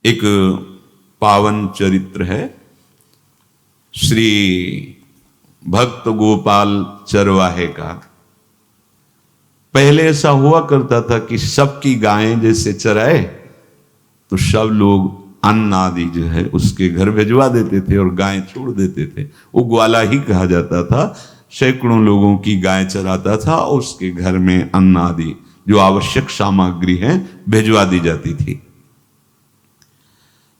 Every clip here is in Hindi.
एक पावन चरित्र है श्री भक्त गोपाल चरवाहे का। पहले ऐसा हुआ करता था कि सबकी गायें जैसे चराए तो सब लोग अन्न आदि जो है उसके घर भिजवा देते थे और गायें छोड़ देते थे। वो ग्वाला ही कहा जाता था। सैकड़ों लोगों की गाय चराता था और उसके घर में अन्न आदि जो आवश्यक सामग्री है भिजवा दी जाती थी।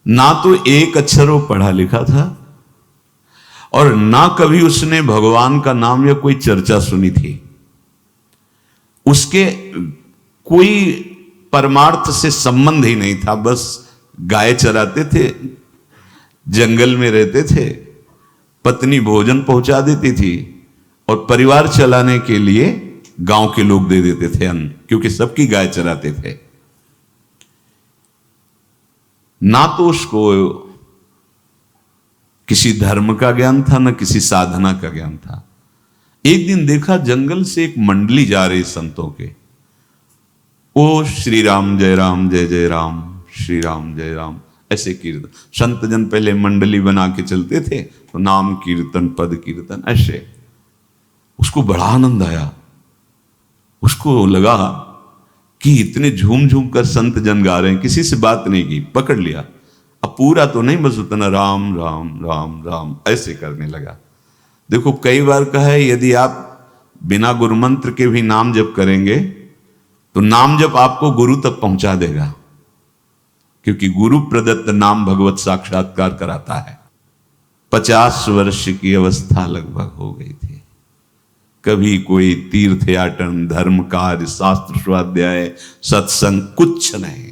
ना तो एक अक्षर वो पढ़ा लिखा था और ना कभी उसने भगवान का नाम या कोई चर्चा सुनी थी। उसके कोई परमार्थ से संबंध ही नहीं था। बस गाय चराते थे, जंगल में रहते थे, पत्नी भोजन पहुंचा देती थी और परिवार चलाने के लिए गांव के लोग दे देते थे अन्न, क्योंकि सबकी गाय चराते थे। ना तो उसको किसी धर्म का ज्ञान था, ना किसी साधना का ज्ञान था। एक दिन देखा जंगल से एक मंडली जा रही संतों के। ओ श्री राम जय राम जय जय राम, श्री राम जय राम, ऐसे कीर्तन। संत जन पहले मंडली बना के चलते थे तो नाम कीर्तन पद कीर्तन ऐसे। उसको बड़ा आनंद आया। उसको लगा कि इतने झूम झूम कर संत जन गा रहे हैं, किसी से बात नहीं की, पकड़ लिया। अब पूरा तो नहीं, बस उतना राम राम राम राम ऐसे करने लगा। देखो कई बार कहा है यदि आप बिना गुरु मंत्र के भी नाम जप करेंगे तो नाम जप आपको गुरु तक पहुंचा देगा, क्योंकि गुरु प्रदत्त नाम भगवत साक्षात्कार कराता है। 50 वर्ष की अवस्था लगभग हो गई थी। कभी कोई तीर्थ याटन, धर्म कार्य, शास्त्र स्वाध्याय, सत्संग कुछ नहीं।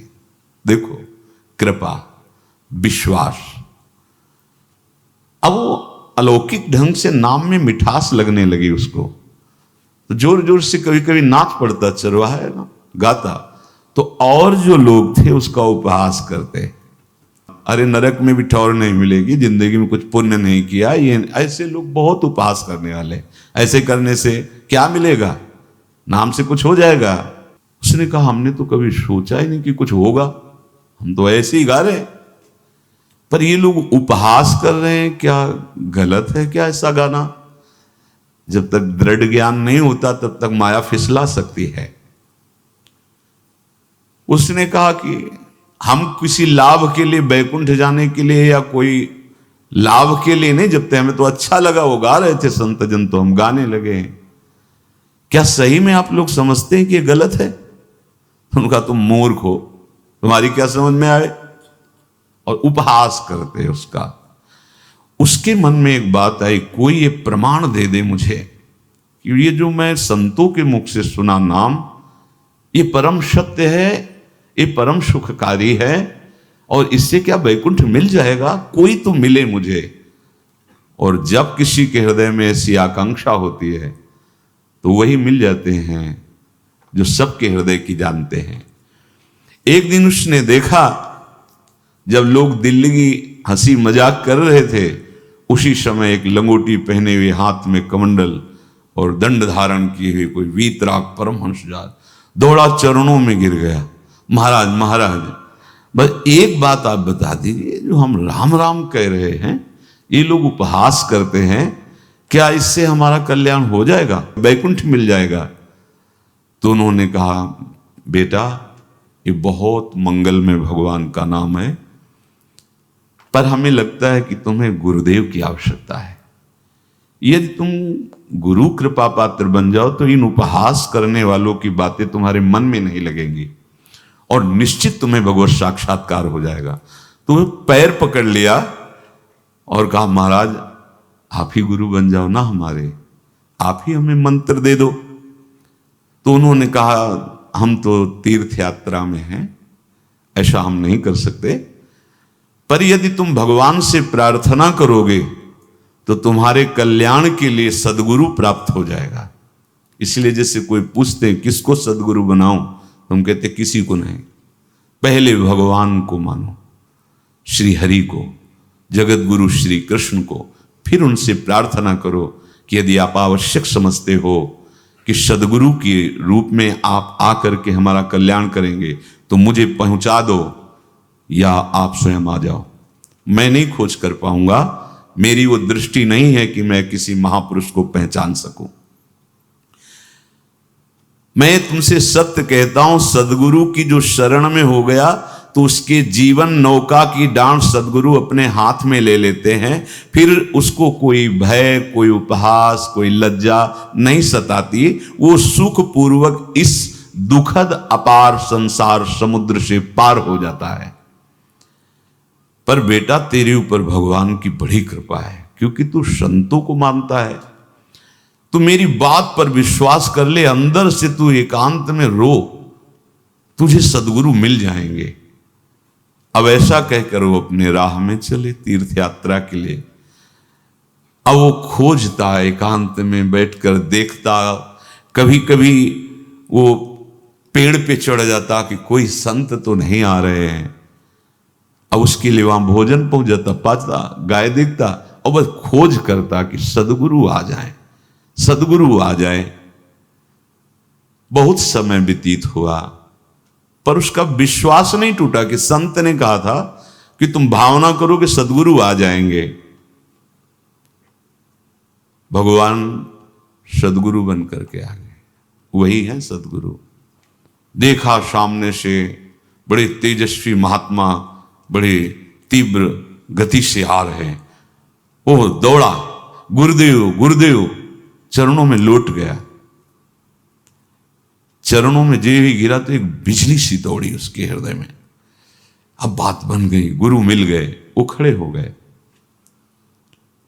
देखो कृपा, विश्वास। अब वो अलौकिक ढंग से नाम में मिठास लगने लगी उसको। तो जोर जोर से कभी कभी नाच पड़ता, चरवाहा है ना, गाता। तो और जो लोग थे उसका उपहास करते, अरे नरक में भी ठौर नहीं मिलेगी, जिंदगी में कुछ पुण्य नहीं किया। ये ऐसे लोग बहुत उपहास करने वाले। ऐसे करने से क्या मिलेगा, नाम से कुछ हो जाएगा। उसने कहा हमने तो कभी सोचा ही नहीं कि कुछ होगा, हम तो ऐसे ही गा रहे। पर ये लोग उपहास कर रहे हैं, क्या गलत है क्या ऐसा गाना? जब तक दृढ़ ज्ञान नहीं होता तब तक माया फिसला सकती है। उसने कहा कि हम किसी लाभ के लिए, बैकुंठ जाने के लिए या कोई लाभ के लिए नहीं जपते। हमें तो अच्छा लगा, वो गा रहे थे संत जन तो हम गाने लगे। क्या सही में आप लोग समझते हैं कि ये गलत है? उनका तुम मूर्ख हो, तुम्हारी क्या समझ में आए? और उपहास करते उसका। उसके मन में एक बात आई, कोई ये प्रमाण दे दे मुझे कि ये जो मैं संतों के मुख से सुना नाम, ये परम सत्य है, ये परम सुखकारी है और इससे क्या वैकुंठ मिल जाएगा? कोई तो मिले मुझे। और जब किसी के हृदय में ऐसी आकांक्षा होती है तो वही मिल जाते हैं जो सबके हृदय की जानते हैं। एक दिन उसने देखा जब लोग दिल्ली की हंसी मजाक कर रहे थे, उसी समय एक लंगोटी पहने हुए, हाथ में कमंडल और दंड धारण किए हुए कोई वीतराग परमहंस दौड़ा, चरणों में गिर गया। महाराज महाराज, बस एक बात आप बता दीजिए, जो हम राम राम कह रहे हैं, ये लोग उपहास करते हैं, क्या इससे हमारा कल्याण हो जाएगा, वैकुंठ मिल जाएगा? तो उन्होंने कहा बेटा ये बहुत मंगल में भगवान का नाम है, पर हमें लगता है कि तुम्हें गुरुदेव की आवश्यकता है। यदि तुम गुरु कृपा पात्र बन जाओ तो इन उपहास करने वालों की बातें तुम्हारे मन में नहीं लगेंगी और निश्चित तुम्हें भगवत साक्षात्कार हो जाएगा। तो पैर पकड़ लिया और कहा महाराज आप ही गुरु बन जाओ ना हमारे, आप ही हमें मंत्र दे दो। तो उन्होंने कहा हम तो तीर्थ यात्रा में हैं, ऐसा हम नहीं कर सकते, पर यदि तुम भगवान से प्रार्थना करोगे तो तुम्हारे कल्याण के लिए सदगुरु प्राप्त हो जाएगा। इसलिए जैसे कोई पूछते हैं किसको सदगुरु बनाऊं, तुम कहते किसी को नहीं, पहले भगवान को मानो, श्री हरि को, जगत गुरु श्री कृष्ण को, फिर उनसे प्रार्थना करो कि यदि आप आवश्यक समझते हो कि सदगुरु के रूप में आप आकर के हमारा कल्याण करेंगे तो मुझे पहुंचा दो, या आप स्वयं आ जाओ। मैं नहीं खोज कर पाऊंगा, मेरी वो दृष्टि नहीं है कि मैं किसी महापुरुष को पहचान सकूं। मैं तुमसे सत्य कहता हूं, सदगुरु की जो शरण में हो गया तो उसके जीवन नौका की डांट सदगुरु अपने हाथ में ले लेते हैं। फिर उसको कोई भय, कोई उपहास, कोई लज्जा नहीं सताती। वो सुख पूर्वक इस दुखद अपार संसार समुद्र से पार हो जाता है। पर बेटा, तेरे ऊपर भगवान की बड़ी कृपा है, क्योंकि तू संतों को मानता है। तू मेरी बात पर विश्वास कर ले, अंदर से तू एकांत में रो, तुझे सदगुरु मिल जाएंगे। अब ऐसा कहकर वो अपने राह में चले तीर्थ यात्रा के लिए। अब वो खोजता, एकांत में बैठकर देखता, कभी कभी वो पेड़ पे चढ़ जाता कि कोई संत तो नहीं आ रहे हैं। अब उसके लिए वहां भोजन पहुंच जाता, पाता, गाय देखता और बस खोज करता कि सदगुरु आ जाए, सदगुरु आ जाए। बहुत समय व्यतीत हुआ, पर उसका विश्वास नहीं टूटा कि संत ने कहा था कि तुम भावना करो कि सदगुरु आ जाएंगे। भगवान सदगुरु बन करके आ गए, वही है सदगुरु। देखा सामने से बड़े तेजस्वी महात्मा बड़े तीव्र गति से आ रहे हैं। वो दौड़ा, गुरुदेव गुरुदेव, चरणों में लौट गया। चरणों में जे ही गिरा तो एक बिजली सी दौड़ी उसके हृदय में। अब बात बन गई, गुरु मिल गए। वो खड़े हो गए,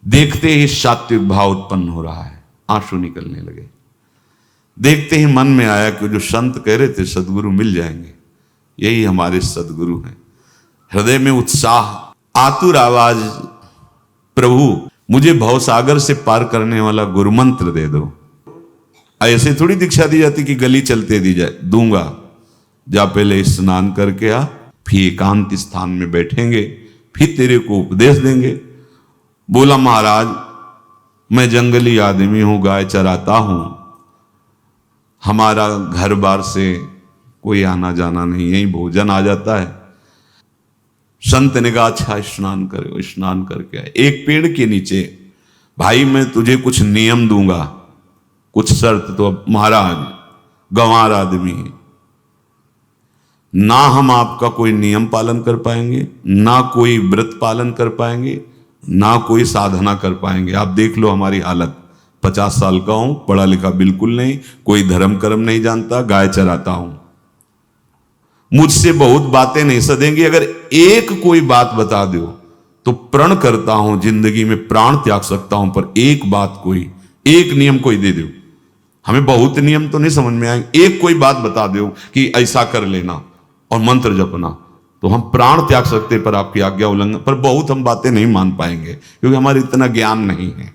देखते ही सात्विक भाव उत्पन्न हो रहा है, आंसू निकलने लगे। देखते ही मन में आया कि जो संत कह रहे थे सदगुरु मिल जाएंगे, यही हमारे सदगुरु हैं। हृदय में उत्साह, आतुर आवाज, प्रभु मुझे भवसागर से पार करने वाला गुरु मंत्र दे दो। ऐसे थोड़ी दीक्षा दी जाती कि गली चलते दी जाए, दूंगा। जा पहले स्नान करके आ, फिर एकांत स्थान में बैठेंगे, फिर तेरे को उपदेश देंगे। बोला महाराज, मैं जंगली आदमी हूं, गाय चराता हूं, हमारा घर बार से कोई आना जाना नहीं, यही भोजन आ जाता है। संत ने कहा अच्छा स्नान करो। स्नान करके आए, एक पेड़ के नीचे, भाई मैं तुझे कुछ नियम दूंगा, कुछ शर्त। तो अब महाराज गंवार आदमी है, ना हम आपका कोई नियम पालन कर पाएंगे, ना कोई व्रत पालन कर पाएंगे, ना कोई साधना कर पाएंगे। आप देख लो हमारी हालत, 50 साल का हूं, पढ़ा लिखा बिल्कुल नहीं, कोई धर्म कर्म नहीं जानता, गाय चराता हूं। मुझसे बहुत बातें नहीं सदेंगी, अगर एक कोई बात बता दो तो प्रण करता हूं जिंदगी में प्राण त्याग सकता हूं, पर एक बात, कोई एक नियम कोई दे दो। हमें बहुत नियम तो नहीं समझ में आएंगे, एक कोई बात बता दो कि ऐसा कर लेना और मंत्र जपना, तो हम प्राण त्याग सकते, पर आपकी आज्ञा उल्लंघन, पर बहुत हम बातें नहीं मान पाएंगे क्योंकि हमारे इतना ज्ञान नहीं है।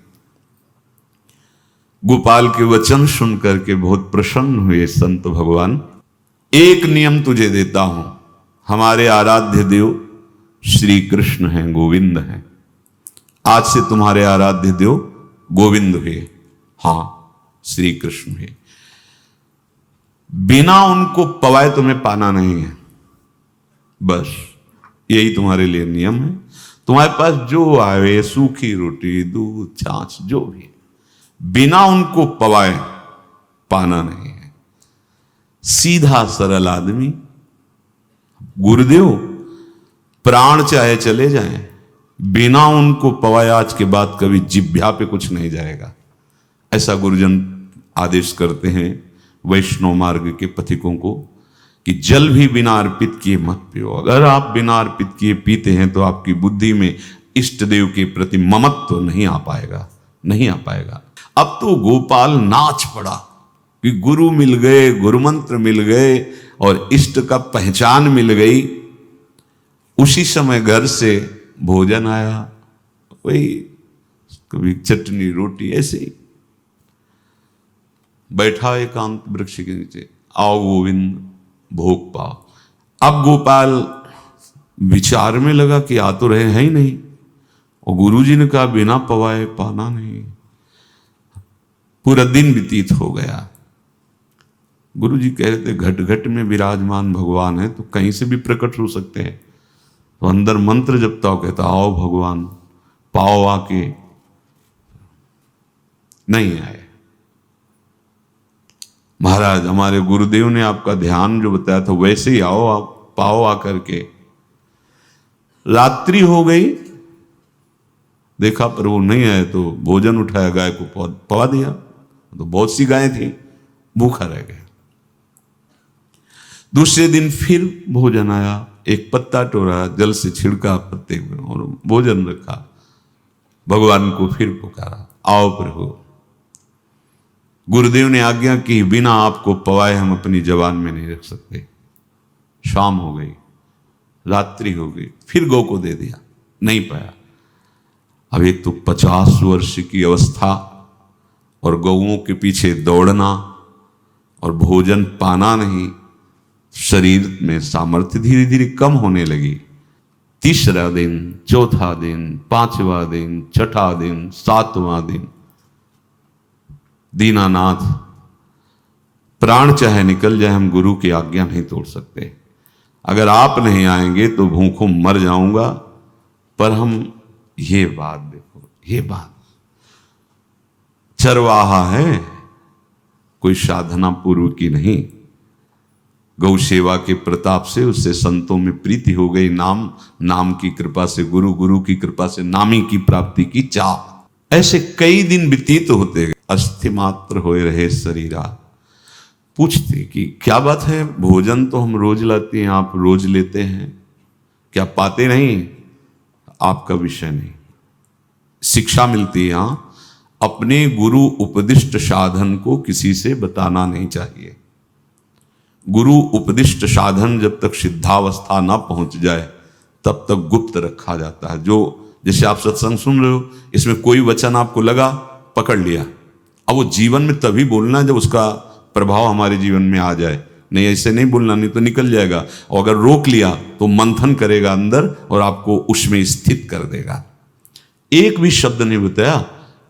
गोपाल के वचन सुन करके बहुत प्रसन्न हुए संत भगवान। एक नियम तुझे देता हूं, हमारे आराध्य देव श्री कृष्ण हैं, गोविंद हैं। आज से तुम्हारे आराध्य देव गोविंद हुए, हां श्री कृष्ण हुए। बिना उनको पवाए तुम्हें पाना नहीं है, बस यही तुम्हारे लिए नियम है। तुम्हारे पास जो आवे, सूखी रोटी, दूध, छाछ, जो भी, बिना उनको पवाए पाना नहीं है। सीधा सरल आदमी। गुरुदेव प्राण चाहे चले जाएं, बिना उनको पवाए आज के बाद कभी जिह्वा पे कुछ नहीं जाएगा, ऐसा गुरुजन आदेश करते हैं वैष्णव मार्ग के पथिकों को कि जल भी बिना अर्पित किए मत पियो। अगर आप बिना अर्पित किए पीते हैं तो आपकी बुद्धि में इष्ट देव के प्रति ममत्व तो नहीं आ पाएगा, नहीं आ पाएगा। अब तो गोपाल नाच पड़ा कि गुरु मिल गए, गुरु मंत्र मिल गए और इष्ट का पहचान मिल गई। उसी समय घर से भोजन आया, वही कभी चटनी रोटी, ऐसे ही बैठा एकांत वृक्ष के नीचे, आओ गोविंद भोग पाओ। अब गोपाल विचार में लगा कि आ तो रहे हैं ही नहीं, और गुरुजी ने कहा बिना पवाए पाना नहीं। पूरा दिन व्यतीत हो गया। गुरुजी कह रहे थे घट घट में विराजमान भगवान है तो कहीं से भी प्रकट हो सकते हैं, तो अंदर मंत्र जपता हो, कहता आओ भगवान पाओ आके, नहीं आए। महाराज हमारे गुरुदेव ने आपका ध्यान जो बताया था वैसे ही आओ, आप पाओ आकर के। रात्रि हो गई, देखा पर वो नहीं आए तो भोजन उठाया, गाय को पवा दिया। तो बहुत सी गायें थी, भूखा रह गया। दूसरे दिन फिर भोजन आया, एक पत्ता टोरा, जल से छिड़का पत्ते में और भोजन रखा। भगवान को फिर पुकारा, आओ प्रभु। गुरुदेव ने आज्ञा की, बिना आपको पवाए हम अपनी जबान में नहीं रख सकते। शाम हो गई, रात्रि हो गई, फिर गौ को दे दिया, नहीं पाया। अब एक तो 50 वर्ष की अवस्था और गौओं के पीछे दौड़ना और भोजन पाना नहीं, शरीर में सामर्थ्य धीरे धीरे कम होने लगी। तीसरा दिन, चौथा दिन, पांचवा दिन, छठा दिन, सातवां दिन, दीनानाथ प्राण चाहे निकल जाए, हम गुरु की आज्ञा नहीं तोड़ सकते। अगर आप नहीं आएंगे तो भूखों मर जाऊंगा। पर हम ये बात देखो, ये बात चरवाहा है, कोई साधना पूर्व की नहीं। गौ सेवा के प्रताप से उससे संतों में प्रीति हो गई, नाम की कृपा से, गुरु की कृपा से नामी की प्राप्ति की चाह। ऐसे कई दिन व्यतीत होते गए, अस्थि मात्र होए रहे शरीरा। पूछते कि क्या बात है, भोजन तो हम रोज लाते हैं, आप रोज लेते हैं, क्या पाते नहीं? आपका विषय नहीं। शिक्षा मिलती है यहां, अपने गुरु उपदिष्ट साधन को किसी से बताना नहीं चाहिए। गुरु उपदिष्ट साधन जब तक सिद्धावस्था ना पहुंच जाए तब तक गुप्त रखा जाता है। जो जैसे आप सत्संग सुन रहे हो, इसमें कोई वचन आपको लगा, पकड़ लिया, अब वो जीवन में तभी बोलना जब उसका प्रभाव हमारे जीवन में आ जाए। नहीं ऐसे नहीं बोलना, नहीं तो निकल जाएगा। और अगर रोक लिया तो मंथन करेगा अंदर और आपको उसमें स्थित कर देगा। एक भी शब्द नहीं बताया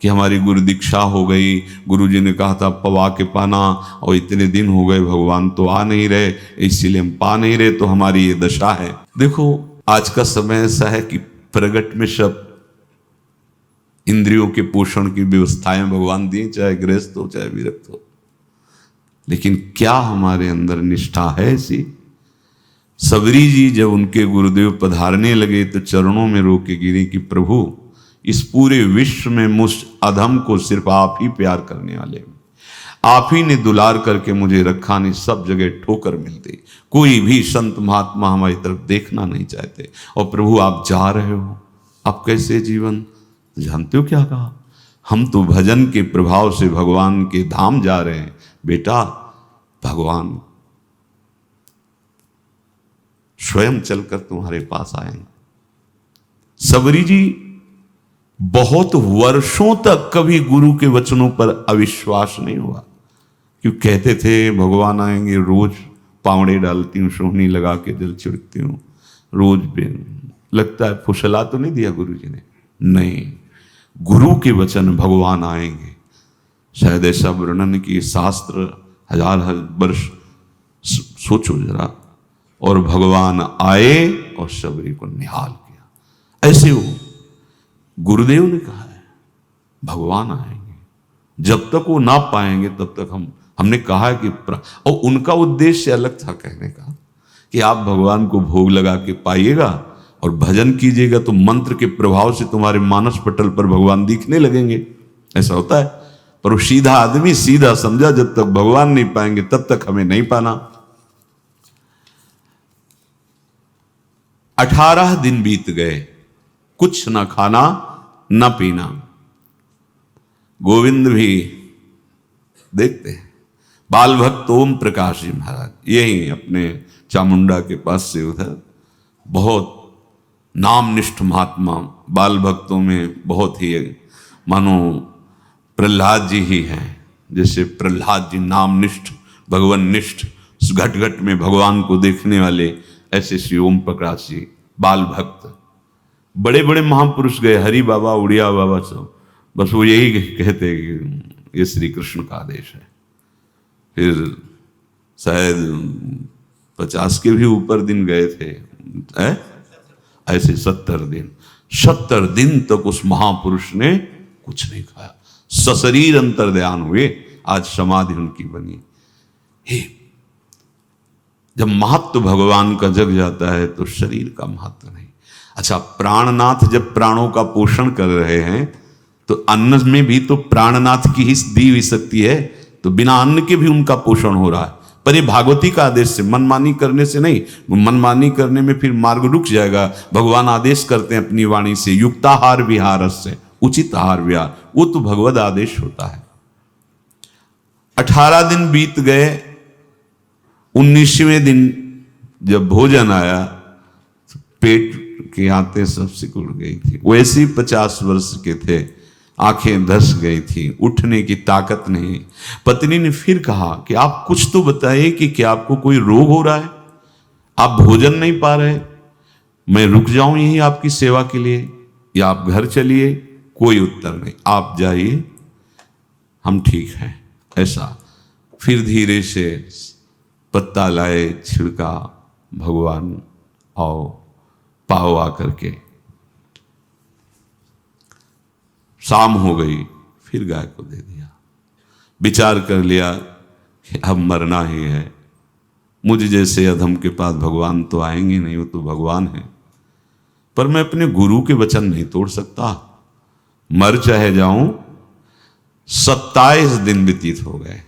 कि हमारी गुरु दीक्षा हो गई, गुरु जी ने कहा था पवा के पाना, और इतने दिन हो गए भगवान तो आ नहीं रहे, इसीलिए हम पा नहीं रहे, तो हमारी ये दशा है। देखो आज का समय ऐसा है कि प्रगट में सब इंद्रियों के पोषण की व्यवस्थाएं भगवान दी, चाहे गृहस्थ हो चाहे विरक्त हो, लेकिन क्या हमारे अंदर निष्ठा है ऐसी? सबरी जी जब उनके गुरुदेव पधारने लगे तो चरणों में रो के गिरे कि प्रभु इस पूरे विश्व में मुझ अधम को सिर्फ आप ही प्यार करने वाले, आप ही ने दुलार करके मुझे रखा, नहीं सब जगह ठोकर मिलती, कोई भी संत महात्मा हमारी तरफ देखना नहीं चाहते, और प्रभु आप जा रहे हो, आप कैसे जीवन? जानते हो क्या कहा? हम तो भजन के प्रभाव से भगवान के धाम जा रहे हैं बेटा, भगवान स्वयं चलकर तुम्हारे पास आएंगे। सबरी जी बहुत वर्षों तक कभी गुरु के वचनों पर अविश्वास नहीं हुआ, क्यों कहते थे भगवान आएंगे, रोज पावड़े डालती हूँ, सोहनी लगा के जल छिड़कती हूँ, रोज लगता है फुसला तो नहीं दिया गुरु जी ने? नहीं, गुरु के वचन भगवान आएंगे। शायद ऐसा वर्णन की शास्त्र हजार वर्ष सोचो जरा, और भगवान आए और सबरी को निहाल किया। ऐसे हो गुरुदेव ने कहा है भगवान आएंगे, जब तक वो ना पाएंगे तब तक हमने कहा है कि और उनका उद्देश्य अलग था कहने का कि आप भगवान को भोग लगा के पाइएगा और भजन कीजिएगा तो मंत्र के प्रभाव से तुम्हारे मानस पटल पर भगवान दिखने लगेंगे। ऐसा होता है, पर वो सीधा आदमी सीधा समझा, जब तक भगवान नहीं पाएंगे तब तक हमें नहीं पाना। 18 दिन बीत गए, कुछ ना खाना ना पीना। गोविंद भी देखते हैं, बाल भक्त ओम प्रकाश जी महाराज यही अपने चामुंडा के पास से उधर, बहुत नामनिष्ठ महात्मा, बाल भक्तों में बहुत ही मानो प्रहलाद जी ही हैं। जैसे प्रहलाद जी नामनिष्ठ भगवान निष्ठ, घट घट में भगवान को देखने वाले, ऐसे श्री ओम प्रकाश जी बाल भक्त। बड़े बड़े महापुरुष गए, हरि बाबा, उड़िया बाबा, सब बस वो यही कहते कि ये श्री कृष्ण का आदेश है। फिर शायद 50 के भी ऊपर दिन गए थे, ऐसे 70 दिन तक उस महापुरुष ने कुछ नहीं खाया, सशरीर अंतर्ध्यान हुए। आज समाधि उनकी बनी। हे, जब महत्व भगवान का जग जाता है तो शरीर का महत्व नहीं। अच्छा, प्राणनाथ जब प्राणों का पोषण कर रहे हैं तो अन्न में भी तो प्राणनाथ की ही दी हुई शक्ति है, तो बिना अन्न के भी उनका पोषण हो रहा है। पर ये भागवती का आदेश से, मनमानी करने से नहीं। मनमानी करने में फिर मार्ग रुक जाएगा। भगवान आदेश करते हैं अपनी वाणी से, युक्ताहार विहार से, उचित आहार विहार, वो तो भगवद आदेश होता है। 18 दिन बीत गए। 19वें दिन जब भोजन आया तो पेट के आते सब सिकुड़ गई थी। वैसे ही 50 वर्ष के थे, आंखें धस गई थी, उठने की ताकत नहीं। पत्नी ने फिर कहा कि आप कुछ तो बताइए कि क्या आपको कोई रोग हो रहा है, आप भोजन नहीं पा रहे, मैं रुक जाऊं यहीं आपकी सेवा के लिए या आप घर चलिए। कोई उत्तर नहीं, आप जाइए, हम ठीक हैं। ऐसा फिर धीरे से पत्ता लाए, छिड़का, भगवान आओ पाओ आकर के। शाम हो गई, फिर गाय को दे दिया। विचार कर लिया कि अब मरना ही है, मुझ जैसे अधम के पास भगवान तो आएंगे नहीं, वो तो भगवान है। पर मैं अपने गुरु के वचन नहीं तोड़ सकता, मर चाहे जाऊं। 27 दिन व्यतीत हो गए,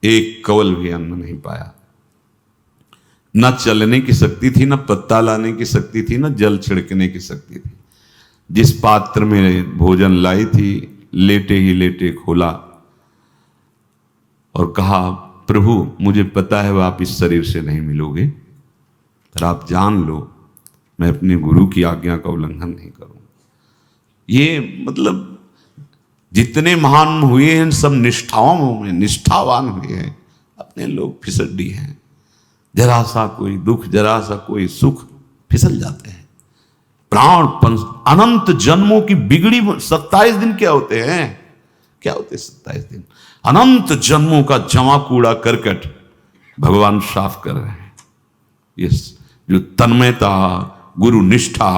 एक कवल भी अन्न नहीं पाया। न चलने की शक्ति थी, न पत्ता लाने की शक्ति थी, न जल छिड़कने की शक्ति थी। जिस पात्र में भोजन लाई थी, लेटे ही लेटे खोला और कहा, प्रभु मुझे पता है वह आप इस शरीर से नहीं मिलोगे, पर आप जान लो मैं अपने गुरु की आज्ञा का उल्लंघन नहीं करूं। ये मतलब जितने महान हुए हैं सब निष्ठाओं में निष्ठावान हुए हैं। अपने लोग फिसड्डी हैं, जरा सा कोई दुख, जरा सा कोई सुख, फिसल जाते हैं। प्राण अनंत जन्मों की बिगड़ी 27 दिन क्या होते हैं? क्या होते हैं 27 दिन? अनंत जन्मों का जमा कूड़ा करकट भगवान साफ कर रहे हैं। ये जो तन्मयता, गुरु निष्ठा,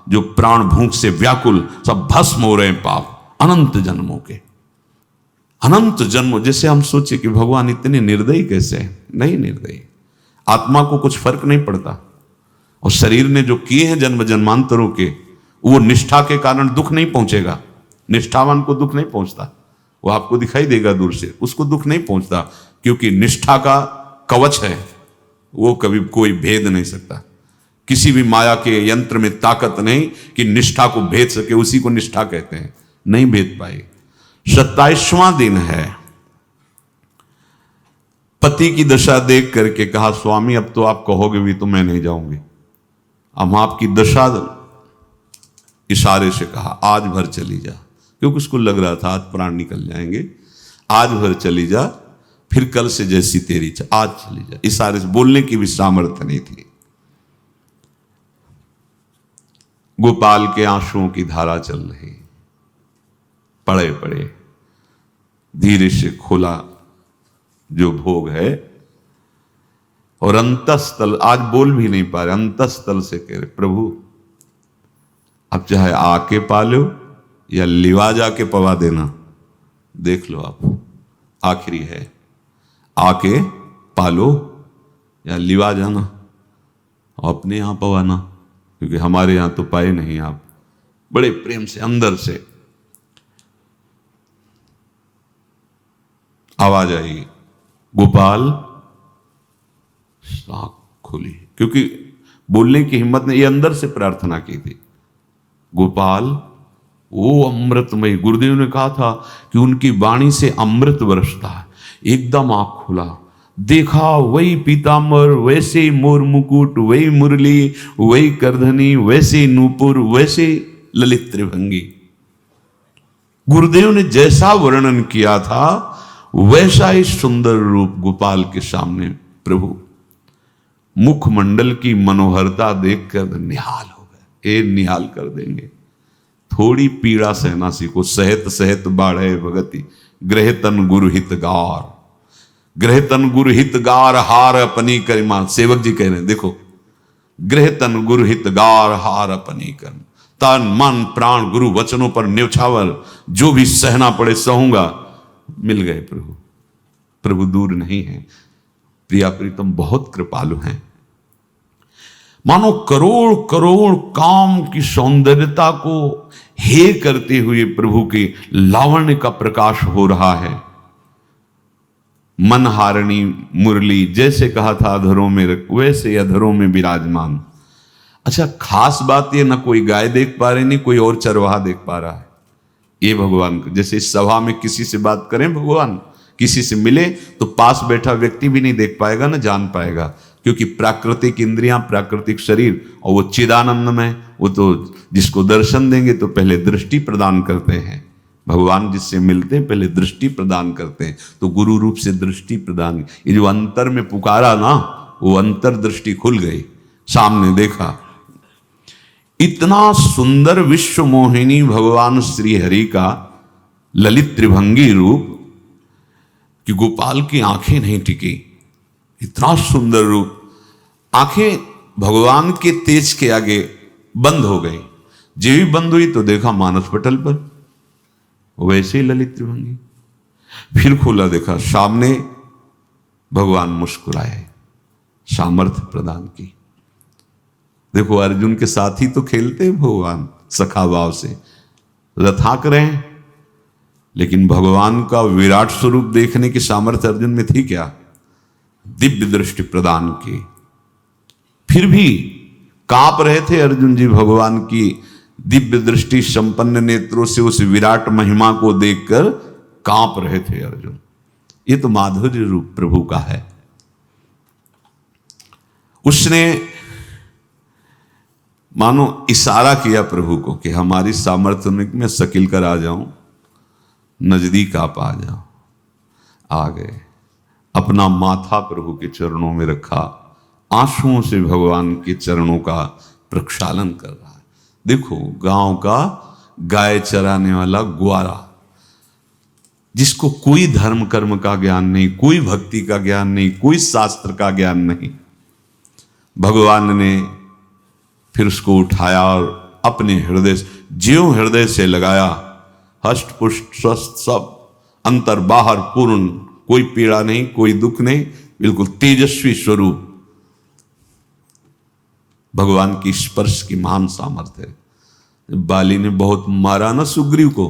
जो प्राण भूख से व्याकुल, सब भस्म हो रहे हैं पाप अनंत जन्मों के। अनंत जन्मों, जैसे हम सोचे कि भगवान इतने निर्दयी कैसे हैं? नहीं निर्दयी, आत्मा को कुछ फर्क नहीं पड़ता। और शरीर ने जो किए हैं जन्म जन्मांतरों के, वो निष्ठा के कारण दुख नहीं पहुंचेगा। निष्ठावान को दुख नहीं पहुंचता, वो आपको दिखाई देगा दूर से, उसको दुख नहीं पहुंचता, क्योंकि निष्ठा का कवच है, वो कभी कोई भेद नहीं सकता। किसी भी माया के यंत्र में ताकत नहीं कि निष्ठा को भेद सके, उसी को निष्ठा कहते हैं, नहीं भेद पाई। 27वां दिन है। पति की दशा देख करके कहा, स्वामी अब तो आप कहोगे भी तो मैं नहीं जाऊंगी। अब आपकी दशा, इशारे से कहा आज भर चली जा, क्योंकि उसको लग रहा था आज प्राण निकल जाएंगे। आज भर चली जा, फिर कल से जैसी तेरी आज चली जा। इशारे से, बोलने की भी सामर्थ्य नहीं थी। गोपाल के आंसुओं की धारा चल रही, पड़े पड़े धीरे से खोला जो भोग है, और अंतस्थल, आज बोल भी नहीं पा रहे, अंतस्थल से कह रहे, प्रभु अब चाहे आके पालो या लिवा जाके पवा देना, देख लो आप, आखिरी है, आके पालो या लिवा जाना, अपने यहां पवाना, क्योंकि हमारे यहां तो पाए नहीं आप। बड़े प्रेम से अंदर से आवाज आई, गोपाल। आंख खुली, क्योंकि बोलने की हिम्मत ने, ये अंदर से प्रार्थना की थी, गोपाल वो अमृतमय। गुरुदेव ने कहा था कि उनकी वाणी से अमृत बरसता है। एकदम आंख खुला, देखा वही पीतांबर, वैसे ही मोर मुकुट, वही मुरली, वही करधनी, वैसे नूपुर, वैसे ललित त्रिभंगी। गुरुदेव ने जैसा वर्णन किया था वैसा ही सुंदर रूप गोपाल के सामने। प्रभु मुखमंडल की मनोहरता देखकर निहाल हो गए। ए निहाल कर देंगे, थोड़ी पीड़ा सहना सीखो। सहत सहत बाढ़े भगति, ग्रह तन गुरु हितगार, ग्रह तन गुरु हितगार, हार अपनी करिमा। सेवक जी कह रहे हैं, देखो गृह तन गुरु हित गार हार अपनी कर्म, तन मन प्राण गुरु वचनों पर न्यौछावर, जो भी सहना पड़े सहूंगा। मिल गए प्रभु। प्रभु दूर नहीं है, प्रिया प्रीतम बहुत कृपालु हैं। मानो करोड़ करोड़ काम की सौंदर्यता को हे करते हुए प्रभु के लावण्य का प्रकाश हो रहा है। मनहारिणी मुरली, जैसे कहा था अधरों में वैसे अधरों में विराजमान। अच्छा, खास बात ये, ना कोई गाय देख पा रहे, नहीं कोई और चरवाहा देख पा रहा है। ये भगवान को, जैसे इस सभा में किसी से बात करें भगवान, किसी से मिले तो पास बैठा व्यक्ति भी नहीं देख पाएगा, ना जान पाएगा, क्योंकि प्राकृतिक इंद्रियां, प्राकृतिक शरीर, और वो चिदानंद में, वो तो जिसको दर्शन देंगे तो पहले दृष्टि प्रदान करते हैं। भगवान जिससे मिलते हैं पहले दृष्टि प्रदान करते हैं, तो गुरु रूप से दृष्टि प्रदान। ये जो अंतर में पुकारा ना, वो अंतर दृष्टि खुल गई, सामने देखा। इतना सुंदर विश्व मोहिनी भगवान श्री हरि का ललित त्रिभंगी रूप कि गोपाल की आंखें नहीं टिकी। इतना सुंदर रूप, आंखें भगवान के तेज के आगे बंद हो गई। जो भी बंद हुई तो देखा मानस पटल पर वैसे ही ललित त्रिभंगी। फिर खोला, देखा सामने भगवान मुस्कुराए, सामर्थ्य प्रदान की। देखो अर्जुन के साथ ही तो खेलते भगवान सखा भाव से, रथाक रहे हैं, लेकिन भगवान का विराट स्वरूप देखने की सामर्थ्य अर्जुन में थी क्या? दिव्य दृष्टि प्रदान की। फिर भी कांप रहे थे अर्जुन जी भगवान की दिव्य दृष्टि संपन्न नेत्रों से उस विराट महिमा को देखकर कांप रहे थे अर्जुन। ये तो माधुर्य रूप प्रभु का है। उसने मानो इशारा किया प्रभु को कि हमारी सामर्थ्य में सकिल कर आ जाऊं, नजदीक आप आ जाओ। आ गए, अपना माथा प्रभु के चरणों में रखा, आंसुओं से भगवान के चरणों का प्रक्षालन कर रहा है। देखो गांव का गाय चराने वाला ग्वारा, जिसको कोई धर्म कर्म का ज्ञान नहीं, कोई भक्ति का ज्ञान नहीं, कोई शास्त्र का ज्ञान नहीं, भगवान ने फिर उसको उठाया और अपने हृदय, ज्यों हृदय से लगाया, हष्ट पुष्ट स्वस्थ सब, अंतर बाहर पूर्ण, कोई पीड़ा नहीं, कोई दुख नहीं, बिल्कुल तेजस्वी स्वरूप। भगवान की स्पर्श की महान सामर्थ्य है। बाली ने बहुत मारा ना सुग्रीव को,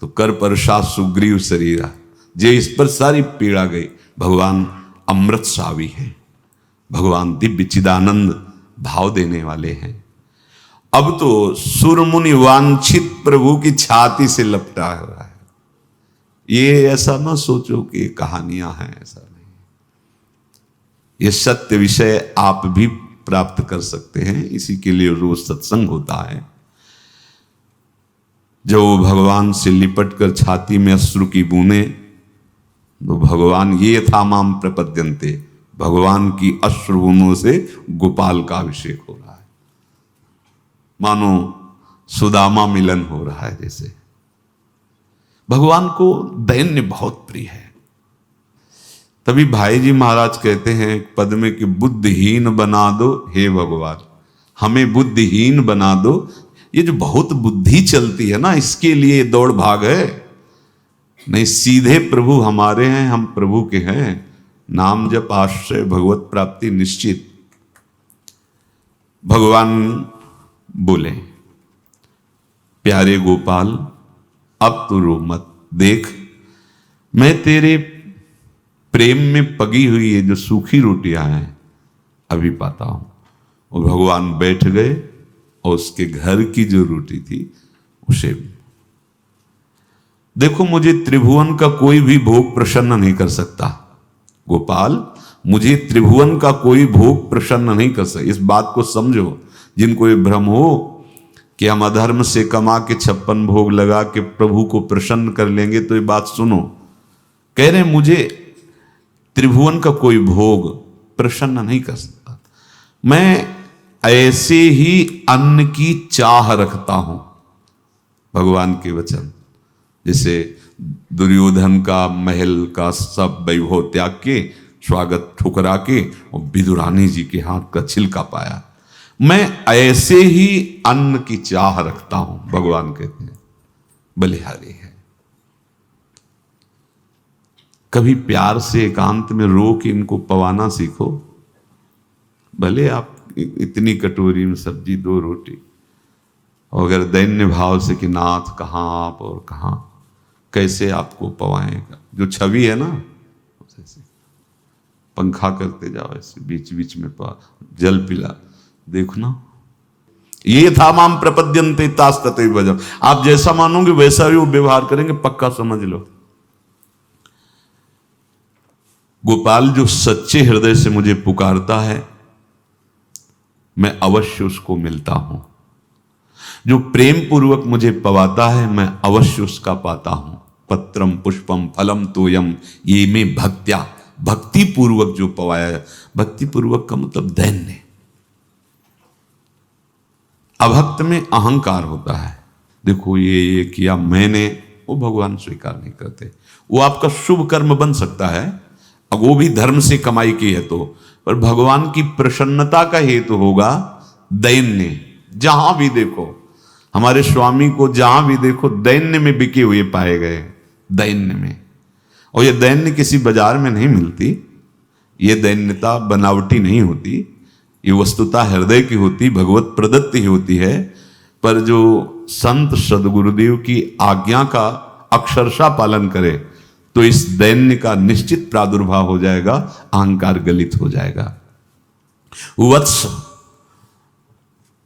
तो कर परशा सुग्रीव शरीरा, जे इस पर सारी पीड़ा गई। भगवान अमृत सावी है, भगवान दिव्य चिदानंद भाव देने वाले हैं। अब तो सुरमुनि वांछित प्रभु की छाती से लपटा हुआ है। ये ऐसा ना सोचो कि कहानियां हैं, ऐसा नहीं। ये सत्य विषय आप भी प्राप्त कर सकते हैं, इसी के लिए रोज सत्संग होता है। जब वो भगवान से लिपट कर छाती में अश्रु की बूंदे, तो भगवान ये था माम प्रपद्यन्ते, भगवान की अश्रु बूंदों से गोपाल का अभिषेक हो रहा है। मानो सुदामा मिलन हो रहा है जैसे। भगवान को दैन्य बहुत प्रिय है। तभी भाई जी महाराज कहते हैं पद में कि बुद्धिहीन बना दो हे भगवान, हमें बुद्धिहीन बना दो। ये जो बहुत बुद्धि चलती है ना, इसके लिए दौड़ भाग है। नहीं, सीधे प्रभु हमारे हैं, हम प्रभु के हैं। नाम जप आश्रय भगवत प्राप्ति निश्चित। भगवान बोले, प्यारे गोपाल अब तो रो मत, देख मैं तेरे प्रेम में पगी हुई ये जो सूखी रोटियां हैं अभी पाता हूं। और भगवान बैठ गए और उसके घर की जो रोटी थी उसे, देखो मुझे त्रिभुवन का कोई भी भोग प्रसन्न नहीं कर सकता गोपाल, मुझे त्रिभुवन का कोई भोग प्रसन्न नहीं कर सकता। इस बात को समझो। जिनको ये भ्रम हो कि हम अधर्म से कमा के 56 भोग लगा के प्रभु को प्रसन्न कर लेंगे, तो ये बात सुनो। कह रहे मुझे त्रिभुवन का कोई भोग प्रसन्न नहीं कर सकता, मैं ऐसे ही अन्न की चाह रखता हूं। भगवान के वचन, जैसे दुर्योधन का महल का सब वैभव त्याग के, स्वागत ठुकरा के और विदुरानी जी के हाथ का छिलका पाया, मैं ऐसे ही अन्न की चाह रखता हूं, भगवान कहते हैं, बलिहारी है। कभी प्यार से एकांत में रो के इनको पवाना सीखो। भले आप इतनी कटोरी में सब्जी, 2 रोटी, और अगर दैन्य भाव से कि नाथ कहाँ आप और कहाँ, कैसे आपको पवाएगा, जो छवि है ना, ऐसे पंखा करते जाओ, ऐसे बीच बीच में जल पिला, देखो ना, ये था माम प्रपद्यन्ते तास्तते भजम। आप जैसा मानोगे वैसा ही वो व्यवहार करेंगे, पक्का समझ लो। गोपाल जो सच्चे हृदय से मुझे पुकारता है, मैं अवश्य उसको मिलता हूं। जो प्रेम पूर्वक मुझे पवाता है, मैं अवश्य उसका पाता हूं। पत्रम पुष्पम फलम तोयम ये में भक्त्या, भक्ति पूर्वक जो पवाया, भक्ति पूर्वक का मतलब दैन्य। अभक्त में अहंकार होता है, देखो ये किया मैंने, वो भगवान स्वीकार नहीं करते। वो आपका शुभ कर्म बन सकता है, अब वो भी धर्म से कमाई की है तो, पर भगवान की प्रसन्नता का हेतु होगा दैन्य। जहां भी देखो, हमारे स्वामी को जहां भी देखो दैन्य में बिके हुए पाए गए, दैन्य में। और ये दैन्य किसी बाजार में नहीं मिलती, ये दैन्यता बनावटी नहीं होती, ये वस्तुतः हृदय की होती, भगवत प्रदत्त ही होती है। पर जो संत सदगुरुदेव की आज्ञा का अक्षरशः पालन करे तो इस दैन्य का निश्चित प्रादुर्भाव हो जाएगा, अहंकार गलित हो जाएगा। वत्स,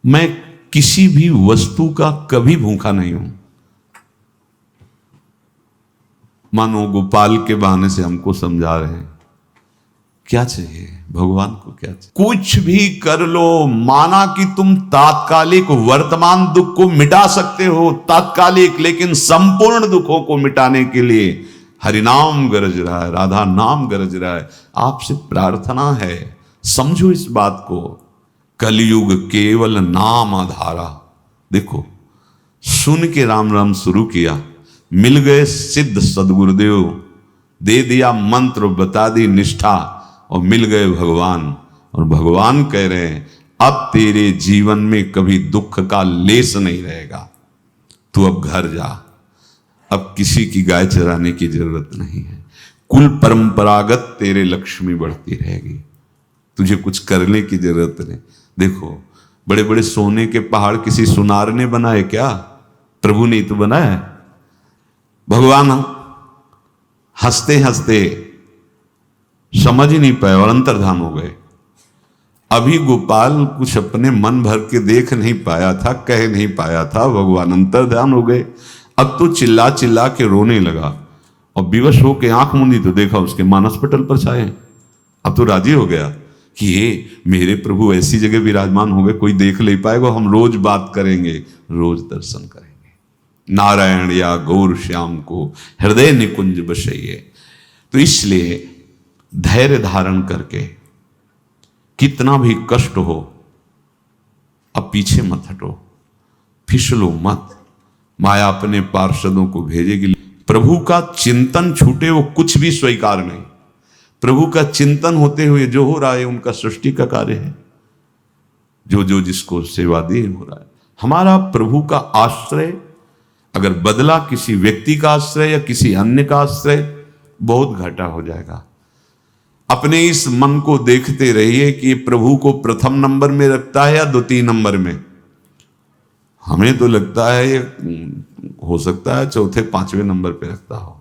मैं किसी भी वस्तु का कभी भूखा नहीं हूं। मानो गोपाल के बहाने से हमको समझा रहे हैं, क्या चाहिए भगवान को, क्या चाहिए? कुछ भी कर लो, माना कि तुम तात्कालिक वर्तमान दुख को मिटा सकते हो, तात्कालिक, लेकिन संपूर्ण दुखों को मिटाने के लिए हरिनाम गरज रहा है, राधा नाम गरज रहा है। आपसे प्रार्थना है, समझो इस बात को, कलयुग केवल नाम आधारा। देखो, सुन के राम राम शुरू किया, मिल गए सिद्ध सदगुरुदेव, दे दिया मंत्र, बता दी निष्ठा, और मिल गए भगवान। और भगवान कह रहे हैं अब तेरे जीवन में कभी दुख का लेस नहीं रहेगा, तू अब घर जा, अब किसी की गाय चराने की जरूरत नहीं है, कुल परंपरागत तेरे लक्ष्मी बढ़ती रहेगी, तुझे कुछ करने की जरूरत नहीं। देखो, बड़े बड़े सोने के पहाड़ किसी सुनार ने बनाए क्या? प्रभु ने तो बनाया। भगवान हंसते हंसते समझ ही नहीं पाए और अंतर्धान हो गए। अभी गोपाल कुछ अपने मन भर के देख नहीं पाया था, कह नहीं पाया था, भगवान अंतर्धान हो गए। अब तो चिल्ला चिल्ला के रोने लगा और विवश होके आंख मूंदी तो देखा उसके मानस पटल पर छाए। अब तो राजी हो गया कि ये मेरे प्रभु ऐसी जगह विराजमान हो गए, कोई देख नहीं पाएगा, हम रोज बात करेंगे, रोज दर्शन करेंगे। नारायण या गौर श्याम को हृदय निकुंज बसइए। तो इसलिए धैर्य धारण करके, कितना भी कष्ट हो, अब पीछे मत हटो, फिसलो मत। माया अपने पार्षदों को भेजेगी। प्रभु का चिंतन छूटे वो कुछ भी स्वीकार नहीं। प्रभु का चिंतन होते हुए जो हो रहा है उनका सृष्टि का कार्य है, जो जो जिसको सेवा दे हो रहा है। हमारा प्रभु का आश्रय अगर बदला किसी व्यक्ति का आश्रय या किसी अन्य का आश्रय, बहुत घाटा हो जाएगा। अपने इस मन को देखते रहिए कि प्रभु को प्रथम नंबर में रखता है या द्वितीय नंबर में। हमें तो लगता है ये हो सकता है चौथे पांचवें नंबर पे रखता हो।